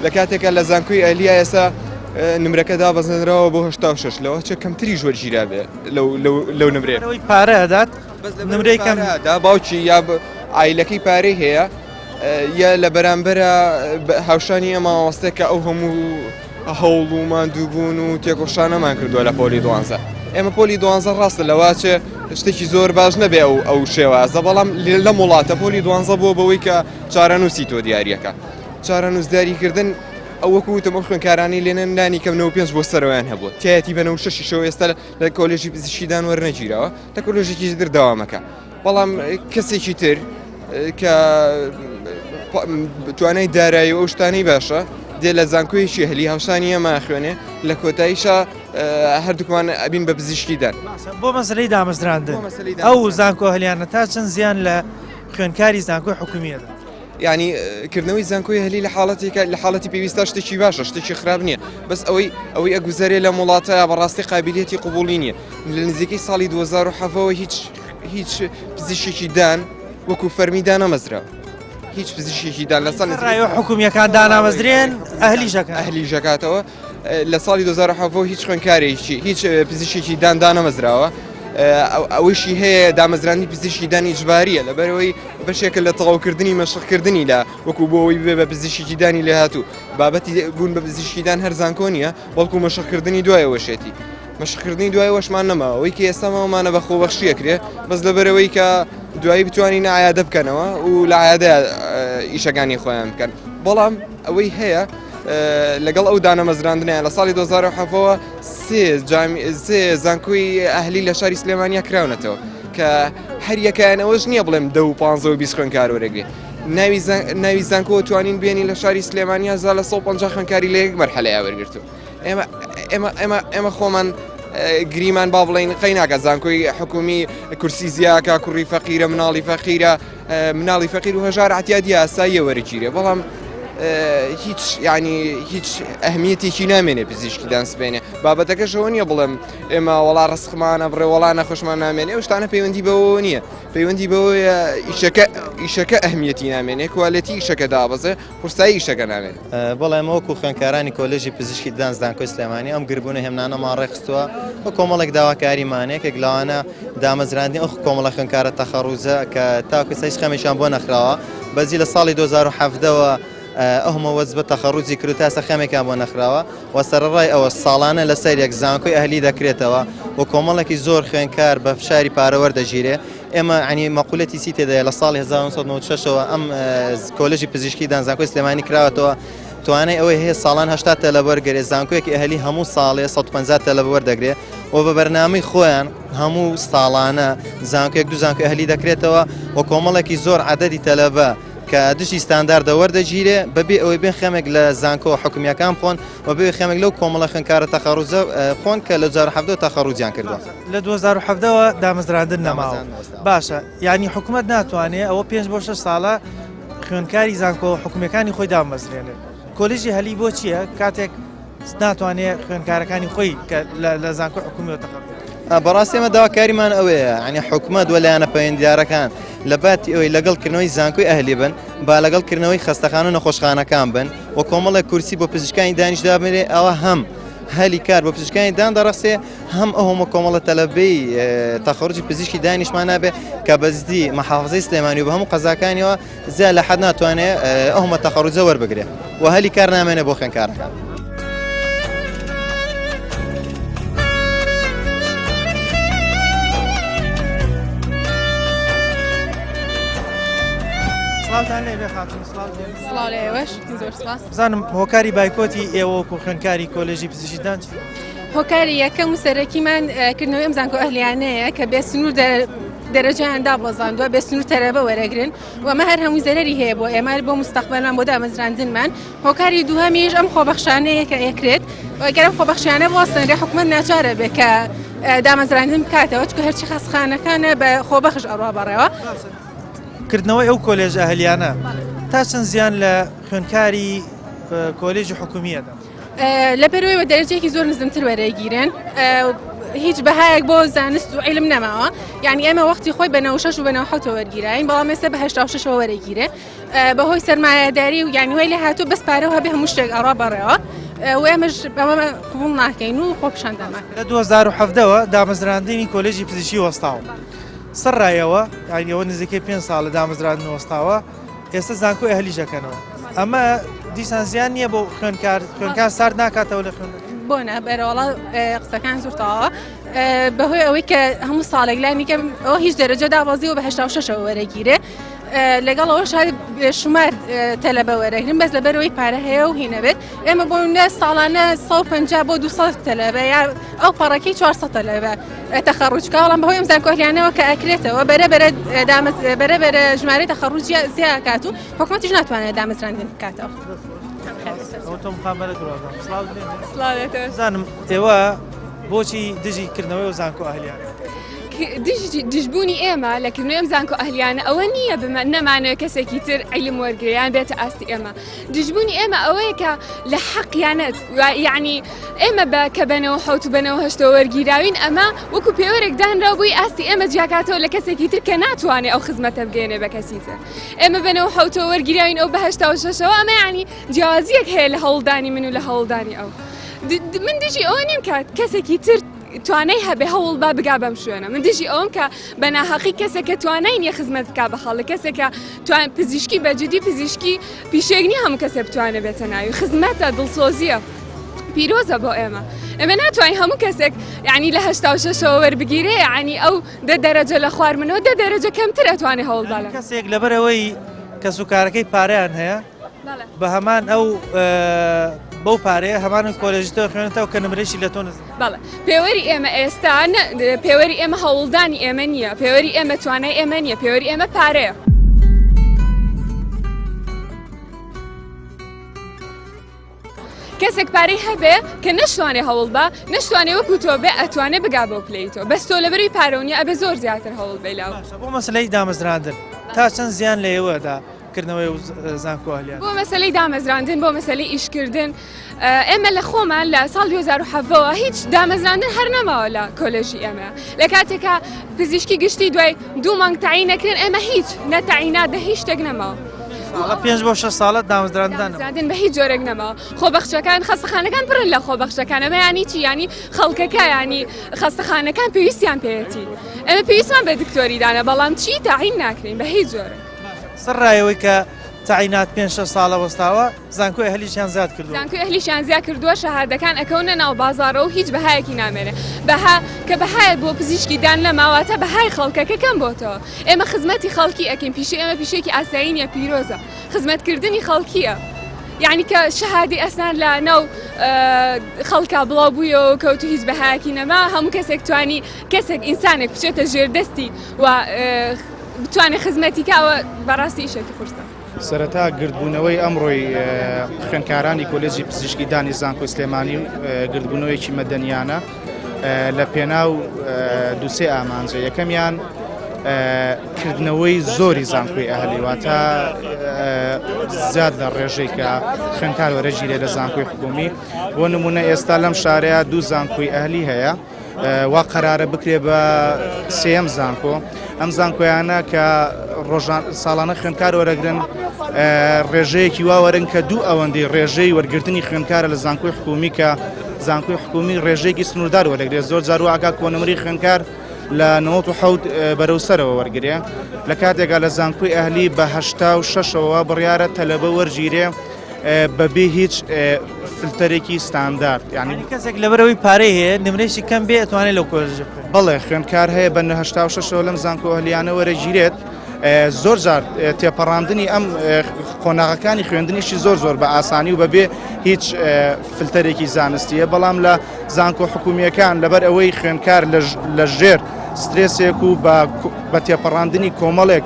لە کاتێکە لە زانکۆی ئەهلیە ئێستا نمرەکە دابەزێنراوە بۆ 86 لەوە چه کەمتری ژوەرگیرا بێ لەو نمرێ پارە ئەدات نمرەی کەمدا باوکی یا ئایلەکەی پارەی هەیە یا لە بەرامبەرە هاوشانی ئەمە وەستێکە ئەو هەموو هەوڵ و ماندووبوون و تێکۆشانەمان کردووە لە پۆلی دوانزە ئێمە پۆلی دوانزە ڕاستە لەواچێ شتێکی زۆر باش نەبێ ئەو شێوازە بەڵام لە وڵاتە پۆلی دوانزە بۆ بەوەی کە چارەنووسی تۆ دیاریەکە چارەنووس دیاریکردن ئەو وەکوتە ئەو خوێنکارانی لێنە لانی کەم 95 بۆ سەرەوەیان هەبووە تایەتی بە 96 ئێستا لە کۆلێژی پزیشکیدان وەرنەگیرەوە تا کۆلێژێکی تر داوامەکە بەڵام کەسێکی تر کە توانای دارایی و ئەو شتانەی باشە دێ لە زانکۆیەکی هەلی هاوشانی ئەمە خوێنێ لە کۆتاییشە هەردووکمان ئەبین بە پزیشکیدان بۆ مەسلەی دامەزراندن ئەو زانکۆ هەلیانە تا چەند زیان لە خوێنکاری زانکۆی حکومیەدا ینی کردنەوەی زانکۆی هەلی لە حاڵەتی پێویستە شتێکی باشە شتێکی خراپ نییە بەس ئەوەی ئەگوزارێ لە وڵاتەیە بەڕاستی قابلیەتی قوبوڵی نییە لە نزیکەی ساڵی 2007ەوە هیچ پزیشکێکی دان وەکو فەرمیدان نەمەزرا هیچ پزیشکێکی دان لە ساڵی حکومیەکان دانامەزرێن ئەهلی ژەکاتەوە لە ساڵی 2007 هیچ خوێنکارێکی هیچ پزیشکێکی دانامەزراوە ئەوەشی هەیە دامەزرانی پزیشکیدان ئیجباریە لەبەرەوەی بەشێکە لە تەواوکردنی مەشقکردنی لا وەکو بۆەوەی بێ بە پزیشکیدانی لێ هاتوو بابەتی بوون بە پزیشکیدان هەر زانکۆ نیە بەڵکو مەشقکردنی دوایەوەشێتی مەشقکردنی دوای وەشمان نەما ئەوەی کە ئێستامەوەمانە بە خۆبەخشیەکرێ بەس لەبەرەوەی کە دوایی بتوانین عیادە بکەنەوە و لە عیادە ئیشەکانی خۆیان بکەن بەڵام ئەوەی هەیە لەگەڵ ئەو دانەمەزراندنیان لە ساڵی 2007ەوە سێ زانکۆی ئەهلی لە شاری سلێمانیا کراونەتەوە کە هەر یەکیان ئەوەش نییە بڵێم 10 و 15 و 20 خوێنکار وەرەگرێ ناوی زانکۆ توانین بێنی لە شاری سلێمانیا زا لە 150 خوێنکاری لە یەک مەرحەلەیە وەرگرتو ئێمە خۆمان گریمان با بڵین قەیناکە زانکۆی حکومی کورسی زیاکە کوڕی فەقیرە مناڵی فەقیر و هەژار احتیاجی ئاساییە وەرەگیرێ بەڵام هیچ ئەهمیەتێکی نامێنێ پزیشکیدان سبێنێ بابەتەکەشەوە نییە بڵێم ئێمە وڵا ڕستخمانە بڕێ وڵا نەخۆشمان نامێنێ ئەو شتانە پەیوەندی بەوە نییە پەیوەندی بەوەیە ئیشەکە ئەهمیەتی نامێنێ کوالەتی ئیشەکە دابەزێ قورسایی ئیشەکە نامێن بەڵێ وەکو خوێنکارانی کۆلێژی پزیشکیدان زانکۆی سلێمانی ئەم گربوونە هێمنانەمان ڕێخستووە بە کۆمەڵێک داواکاریمانەیە کە گڵاوانە دامەزراندنی ئەو کۆمەڵە خوێنکارە تەخەڕوزە کە تاکو سەیش خەمیشان بۆ نەخراوە بەزی لە ساڵی 2007ەوە ئەومە وەز بە تەخەڕوجی کرد تاسە خەمێکان بۆ نەخراوە و سەرڕای ئەوە ساڵانە لە سەرێک زانکۆی ئەهلی دەکرێتەوە و کۆمەڵێکی زۆر خوێنکار بە فشاری پارەوە دەژیرێ ئێمە عنی مەقولەتی سی تێدایە لە ساڵی 1996ەوە ئەم کۆلێژی پزیشکیدان زانکۆی سلێمانی کراوەتەوە توانای ئەوەی هەیە ساڵان 80 تەلە وەرگێ زانکۆیەکی ئەهلی هەموو ساڵێ 150 تەلە وەردەگرێت و بە بەرنامەی خۆیان هەموو ساڵانە زانکۆیەک دو زانکۆی ئەهلی دەکرێتەوە و کۆمەڵێکی زۆر عەدەدی تەلەبە کە دشتی ستانداردە وەردەگیرێ بەبێ ئەوەی بێن خەمێک لە زانکۆ حکومیەکان بخۆن و بێ خەمێک لەو کۆمەڵە خوێنکارە تەخەڕوزە خۆن کە لە 2007 تەخەڕوجیان کردووە لە 2007ەوە دامەزراندن نەماوە باشە یعنی حکوومەت ناتوانێت ئەوە 5 بۆ 6 ساڵە خوێنکاری زانکۆ حکومیەکانی خۆی دامەزرێنێت کۆلێژی هەلی بۆ چییە کاتێک ناتوانێت خوێنکارەکانی خۆی لە زانکۆ حکومیەوە تەخەڕوج بەڕاستی ئێمە داواکاریمان ئەوەیە عنی حکوومەت وەلایەنە پەیوەندیارەکان لە باتی ئەوەی لەگەڵکردنەوەی زانکۆی ئەهلی بن با لەگەڵکردنەوەی خەستەخان و نەخۆشخانەکان بن و کۆمەڵێک کورسی بۆ پزیشکانی دانیشدا بنێ ئەوە هەم هەلی کار بۆ پزیشکانی دان دەڕەسێ هەم ئەومە کۆمەڵە تەلەبەی تەخەڕوجی پزیشکی دانیشمان نابێ کە بەزدی مەحافزەی سلێمانی و بە هەموو قەزاکانیەوە زیاد لە حەد ناتوانێت ئەومە تەخەڕوجە وەربگرێ و هەلی کار نامێنێ بۆ خوێنکارەکان بزانم هۆکاری بایکۆتی ئێوە و خوێنکاری کۆلێژی پزیشکیدان هۆکاری یەکەم و سەرەکیمان کردنەوەی ئەم زانکۆ ئەهلیانەیە کە بێ سنوور دەرەجەیان دابڵزاندووە بێ سنوور تەرەبە وەرەگرن و ئەمە هەر هەمووی زەرەری هەیە بۆ ئێمە بۆ مستەقبەلمان بۆ دامەزراندنمان هۆکاری دووهەمیش ئەم خۆبەخشانەیە کە ئەکرێت ئەگەرم خۆبەخشیانە بوەستنرێ حکوومەت ناچارە بێ کە دامەزراندن بکاتەوە چکە هەرچی خەستخانەکانە بە خۆبەخش ئەڕوا بەڕێوە کردنەوەی ئەو کۆلێژ ئەهلیانە تا چەند زیان لە خوێنکاری کۆلێژی حکومیەدا لە بەرەوەی بە دەرەجەیەکی زۆر نزمتر وەرەگیرن هیچ بەهایەک بۆ زانست و عیلم نەماوە یعنی ئێمە وەختی خۆی بەنەوە 6 و بەنەوە 7 وەرگیراین بەڵام ئێستا بە 86 وەرەگیرێ بەهۆی سەرمایەداری و یعنی وێ لێ هاتوو بەس پارەوە هەبێ هەموو شتێک ئەڕا بەڕێوە و ئێمەش بەمە قبوڵ ناکەین و خۆ پیشانداماکە. لە 2017ەوە دامەزراندنی کۆلێژی پزیشکی وەستاوە سڕایەوە یعنیەوە نزیکەی 5 ساڵ لە دامەزراندن وەستاوە ئێستا زانکۆی ئەهلیشەکەنەوە ئەمە دیسان زیان نییە بۆ خوێنکار سارد ناکاتەوە لە خوێن بۆنە بەرەوەڵا قسەکان زۆر تەواوە بەهۆی ئەوەی کە هەموو ساڵێک لای نیکە ئەوە هیچ دەرەجە دابازی و بە 86 وەرەگیرێ لەگەڵەوە شاید شمار تەلەبە وەرەگرن بەس لەبەرەوەی پارە هەیە و هینە بێت ئێمە بۆنە ساڵانە 150 بۆ 200 تەلەبە یا ئەو پاڕەکەی 400 تەلەبە تەخەڕوجکە وەڵام بەهۆی ئەم زانکۆهلیانەوە کە ئەکرێتەوە بەرەبەرە ژمارەی تەخەڕوجی زیاکات و حکوومەتیش ناتوانێت دامەزراندن بکاتەوە. زانم ئێوە بۆچی دژیکردنەوەی و زانکۆ ئەهلیان دژبوونی ئێمە لەکردنەوەی ئەم زانکۆ ئەهلیانە ئەوە نییە نەمانەوە کەسێکی تر عیلم وەرگریان بێتە ئاستی ئێمە دژبوونی ئێمە ئەوەیە کە لە حەقیانەت یعنی ئێمە کە بنەوە حوت و بنەوە هەشتەوە وەرگیراوین ئەمە وەکو پێوەرێک دانرا بووی ئاستی ئێمە جیاکاتەوە لە کەسێکی تر کە ناتوانێت ئەو خزمەتە بگەێنێ بە کەسی تر ئێمە بنەوە حوتەوە وەرگیراوین ئەو بە 86ەوە ئەمە ینی جیازیەک هەیە لە هەوڵدانی من و لە هەوڵدانی ئەو من دژی ئەوە نیم کات کەسێکی تر توانای هەبێ هەوڵ با بگا بەم شوێنە من دژی ئەوم کە بە ناحەقی کەسێکە توانای نیە خزمەت بکا بەخاڵ کەسێکە پزیشکی بەجددی پزیشکی پیشێگنی هەموو کەسێک بتوانێت بێتە ناوی خزمەتە دڵسۆزیە پیرۆزە بۆ ئێمە ناتوانین هەموو کەسێک یعنی لە 86 وەربگیرێ ینی ئەو دەرەجە لە خوارمنەوە دەرەجە کەمتر ئەتوانێت هەوڵ باڵە کەسێک لەبەرەوەی کەسوکارەکەی پارەیان هەیە بە هەمان ئەو بەو پارەیە هەمانن کۆلێژیتەوە خوێنێتەوە کە نمرێکی لە تۆ بەڵێ پێوەری ئێمە ئێستا پێوەری ئێمە هەوڵدانی ئێمە نییە پێوەری ئێمە توانای ئێمە نییە پێوەری ئێمە پارەیە کەسێک پارەی هەبێ کە نەشتوانێ هەوڵ بە نەشتوانێ وەکو تۆ بێ ئەتوانێ بگا بۆ پلەیتەوە بەس تۆ لەبەری پارەونی ئەبێ زۆر زیاتر هەوڵ بێلاوە بۆ مەسلەی دامەزراندن تا چەند زیان لە ئێوەدا کردنەوەی زانکۆ ئەهلیان بۆ مەسلەی دامەزراندن بۆ مەسلەی ئیشکردن ئێمە لە خۆمان لە ساڵ 2007ەوە هیچ دامەزراندن هەر نەماوە لە کۆلێژی ئێمە لە کاتێکە پزیشکی گشتی دوای 2 مانگ تاعین نەکردن ئێمە هیچ نەتاعینات هیچ شتێک نەماوە 5 بۆ 6 ساڵەت دامەزراندن بە هیچ جۆرێک نەماوە خۆبەخشەکان خەستەخانەکان پڕن لە خۆبەخشەکانەمە ینی چی ینی خەڵکەکە ینی خەستەخانەکان پێویستیان پێێتی ئێمە پێویستمان بە دکتۆریدانە بەڵام چی تاعین ناکرین بە هیچ جۆرە سڕایەوەی کە تعینات 5 ساڵە وەستاوە زانکۆی ئەهلیشیان زیاد کردووە زانکۆی ئەهلیشیان زیاد کردووە شەهادەکان ئەکەونە ناو بازارەوە و هیچ بەهایەکی نامێنێ بەها کە بەهای بۆ پزیشکی دان لە ماواتە بەهای خەڵکەکە کەم بۆتەوە ئێمە خزمەتی خەڵکی ئەکەین پیشە ئێمە پیشێکی ئاسایی نیە پیرۆزە خزمەتکردنی خەڵکیە یعنی کە شەهادی ئەسنان لە ناو خەڵکا بڵاو بوویەوە کەوتو هیچ بەهایەکی نەما هەموو کەسێک توانی کەسێک ئینسانێک بچێتە ژێردەستی و بتوانێت خزمەتی کاوە بەڕاستی ئیشێکی قورسە سەرەتا گردبوونەوەی ئەمڕۆی خوێندکارانی کۆلێژی پزیشکی دانی زانکۆی سلێمانی گردبوونەوەیکی مەدەنیانە لە پێناو دووسێ ئامانجە یەکەمیان کردنەوەی زۆری زانکۆی ئەهلی واتە زیاد لە ڕێژەی کە خوێندکار وەرەگیرێ لە زانکۆی حکومی بۆ نمونە ئێستا لەم شارەیە 2 زانکۆی ئەهلی هەیە وا قەرارە بکرێ بە 3ەم زانکۆ ئەم زانکۆیانە کە ساڵانە خوێندکار وەرەگرن ڕێژەیەکی وا وەرن کە 2 ئەوەندەی ڕێژەی وەرگرتنی خوێندکارە لە زانکۆی حکومی کە زانکۆی حکومی ڕێژەیەکی سنووردار وەرەگرێت زۆر جار ئاگا کۆنمری خوێندکار لە 97 بەرەوسەرەوە وەرگێ لە کاتێکا لە زانکۆی ئەهلی بە 86ەوە بڕیارە تەلەبە وەرگیرێ بەبێ هیچ فلتەرێکی ستاندارد یعنی کەسێک لەبەرەوەی پارەی هەیە نمرێکی کەم بێ ئەتوانێت لەو کۆلێژ بەڵێ خوێندکار هەیە بە 86ەوە لەم زانکۆ ئەهلیانە وەرەگیرێت زۆر جار تێپەڕاندنی ئەم قۆناغەکانی خوێندنیشی زۆر بە ئاسانی و بەبێ هیچ فلتەرێکی زانستیە بەڵام لە زانکۆ حکومیەکان لەبەر ئەوەی خوێندکار لە ژێر سترێسێک و بە تێپەڕاندنی کۆمەڵێک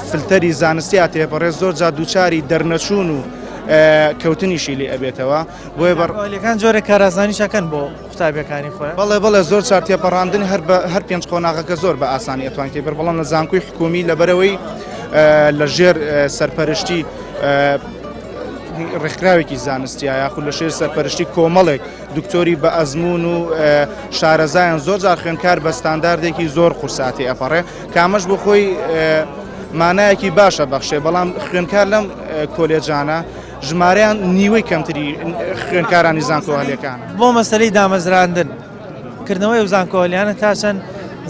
فلتەری زانستی تێپەڕێ زۆر جار دووچاری دەرنەچوون و کەوتنیشی لێ ئەبێتەوە بۆیە بەڕێکان جۆرە کارازانیشەکەن بۆ قوتابیەکانی خۆیان بەڵێ زۆر چار تێپەڕاندن هەر 5 قۆناغەکە زۆر بە ئاسانی ئەتوان تێبەر بەڵام لە زانکۆی حکومی لەبەرەوەی لە ژێر سەرپەرشتی ڕێکخراوێکی زانستیایە خو لە شێر سەرپەرشتی کۆمەڵێک دکتۆری بە ئەزمون و شارەزایان زۆر جار خوێندکار بە ستانداردێکی زۆر قورساتی ئەپەڕێ کامەش بۆ خۆی مانایەکی باشە بەخشێ بەڵام خوێندکار لەم کۆلێجانە ژمارەیان نیوەی کەمتری خوێندکارانی زانکۆهەلیەکانە بۆ مەسەلەی دامەزراندن کردنەوەی و زانکۆهەلیانە تا چەند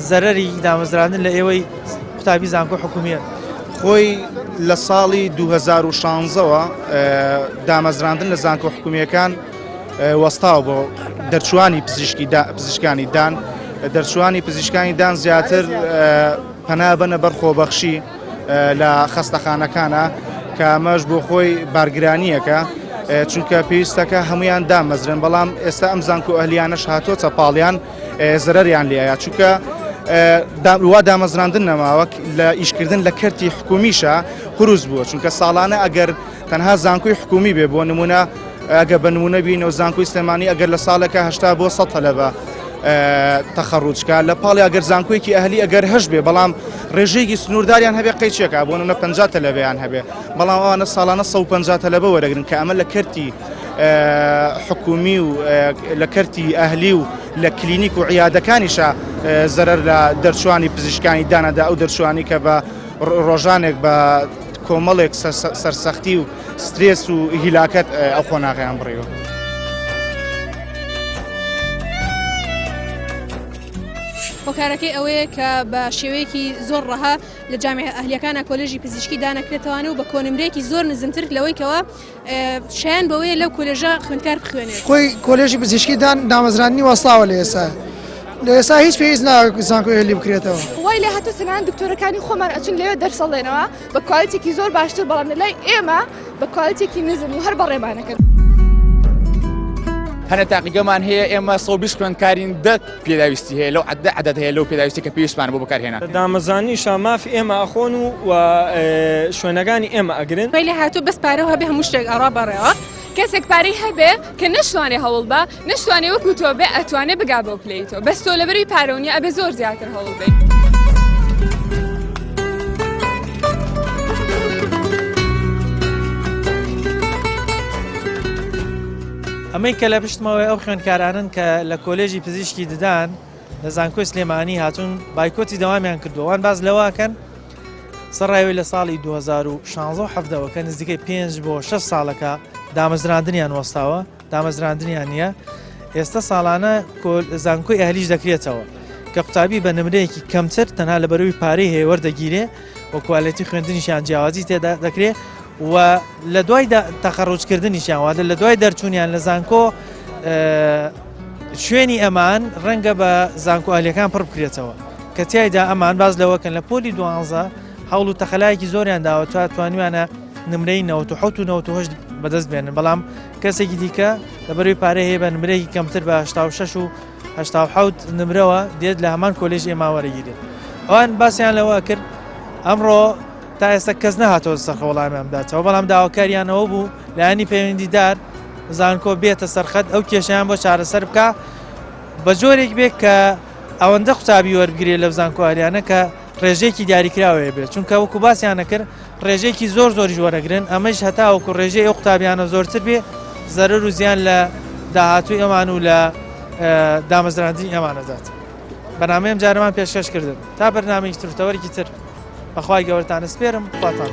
زەرەری دامەزراندن لە ئێوەی قوتابی زانکۆ حکومیەت خۆی لە ساڵی 2016ەوە دامەزراندن لە زانکۆ حکومیەکان وەستاوە بۆ دەرچوانی پزیشکانی دان دەرچوانی پزیشکانی دان زیاتر پەنا بنە بەر خۆبەخشی لە خەستەخانەکانە کە ئەمەش بۆ خۆی بارگرانیەکە چونکە پێویستەکە هەمویان دامەزرن بەڵام ئێستا ئەم زانکۆ ئەهلیانەش هاتۆچە پاڵیان زەرەریان لێیە چونکە وا دامەزراندن نەماوە لە ئیشکردن لە کەرتی حکومیشە قروز بووە چونکە ساڵانە ئەگەر تەنها زانکۆی حکومی بێ بۆ نمونە ئەگە بە نمونە بینەوە زانکۆی سلێمانی ئەگەر لە ساڵێکە 80 بۆ 100 تەلەبە تەخەڕوجکە لە پاڵی ئەگەر زانکۆیەکی ئەهلی ئەگەر هەش بێ بەڵام ڕێژەیەکی سنوورداریان هەبێ قەیچێکە بۆ نمونە 50 تەلەبەیان هەبێ بەڵام ئەوانە ساڵانە 150 تەلەبە وەرەگرن کە ئەمە لە کەرتی حکومی و لە کەرتی ئەهلی و لە کلینیک و عیادەکانیشە زەرەر لە دەرچوانی پزیشکانی دانەدا ئەو دەرچوانی کە بە ڕۆژانێک بە کۆمەڵێک سەرسەختی و سترێس و هیلاکەت ئەو خۆناغیان بڕێەوە. هۆکارەکەی ئەوەیە کە بە شێوەیەکی زۆر ڕەها لە جامعە ئەهلیەکانە کۆلێژی پزیشکی دانەکرێتەوەوە و بە کۆنمرێکی زۆر نزمتر لەوەی کەوە شایان بەوەیە لەو کۆلێژە خوێندکار بخوێنێت. خۆی کۆلێژی پزیشکی دامەزرانی وەستاوە لە ئێستا لە ئێستا هیچ پێویست ناکە زانکۆی ئەهلی بکرێتەوە. وای لێ هاتوو تەنان دکتۆرەکانی خۆمان ئەچون لەوێ دەرسەڵێنەوە بە کوالیتێکی زۆر باشتر بەڵام لەلای ئێمە بە کوالیتێکی نزم و هەر بەڕێمانەکەن. هەنە تاقیگەمان هەیە ئێمە 120 خوێندکارین 10 پێداویستی هەیە لەو عەدەد هەیە لەو پێداویستی کە پێویستمان بۆ بەکارهێنان. دامەزانیشە مافی ئێمە ئەخۆن و شوێنەکانی ئێمە ئەگرن. وای لێ هاتوو بەس پارەوە هەبێ هەموو شتێک ئەڕا بەڕێوە کەسێک پارەی هەبێ کە نەشتوانێ هەوڵ بە نەشتوانێ وەکو تۆ بێ ئەتوانێ بگا بۆ پلەیتەوە بەس تۆ لەبەری پارەونی ئەبێ زۆر زیاتر هەوڵ بێ. ئەمەی کە لە پشتمەوەی ئەو خوێندکارانن کە لە کۆلێژی پزیشکی ددان لە زانکۆی سلێمانی هاتوون بایکۆتی دەوامیان کردووەوان باز لەواکەن سەرڕاوی لە ساڵی 2016 کە نزیکەی 5 بۆ 6 ساڵەکە دامەزراندنیان وەستاوە دامەزراندنیان نییە ئێستا ساڵانە زانکۆی ئەهلیش دەکرێتەوە کە قوتابی بە نمرەیەکی کەمتر تەنها لە بەرەوەی پارەی هەیە وەردەگیرێ و کوالەتی خوێندنیشیان جیاوازی تێدا دەکرێت و لە دوای تەخەڕوجکردنیشیان واتە لە دوای دەرچوونیان لە زانکۆ شوێنی ئەمان ڕەنگە بە زانکۆ ئەهلیەکان پڕ بکرێتەوە کە تیایدا ئەمان باز لەوەکەن لە پۆلی 12 هەوڵ و تەخەلایەکی زۆریان داوە تا توانیوانە نمرەی 97 و 98 بەدەست بێنن بەڵام کەسێکی دیکە لەبەروی پارەی هەیە بە نمرەیەکی کەمتر بە 86 و 87 نمرەوە دێت لە هەمان کۆلێژ ئێمە وەرەگیرێت ئەوان باسییان لەوە کرد ئەمڕۆ تا ئێستا کەس نەهاتەوە سەرخە وەڵامیان بداتەوە بەڵام داواکاریانەوە بوو لایانی پەیوەندیدار زانکۆ بێتە سەرخەت ئەو کێشیان بۆ چارەسەر بکە بە جۆرێک بێت کە ئەوەندە قوتابی وەربگرێ لەو زانکۆهالیانە کە ڕێژەیەکی دیاریکراوەیە بێت چونکە وەکو باسییانە کرد ڕێژەیەکی زۆر زۆریش وەرەگرن ئەمەش هەتا وەکو ڕێژەی ئەو قوتابیانە زۆرتر بێ زەرەر و زیان لە داهاتووی ئەمان و لە دامەزراندنی ئەمانەدات بەنامەیەم جارەمان پێشکەش کردن تا بەرنامەی ترتەوەرێکی تر بەخوای گەورەتان سپێرم خواتان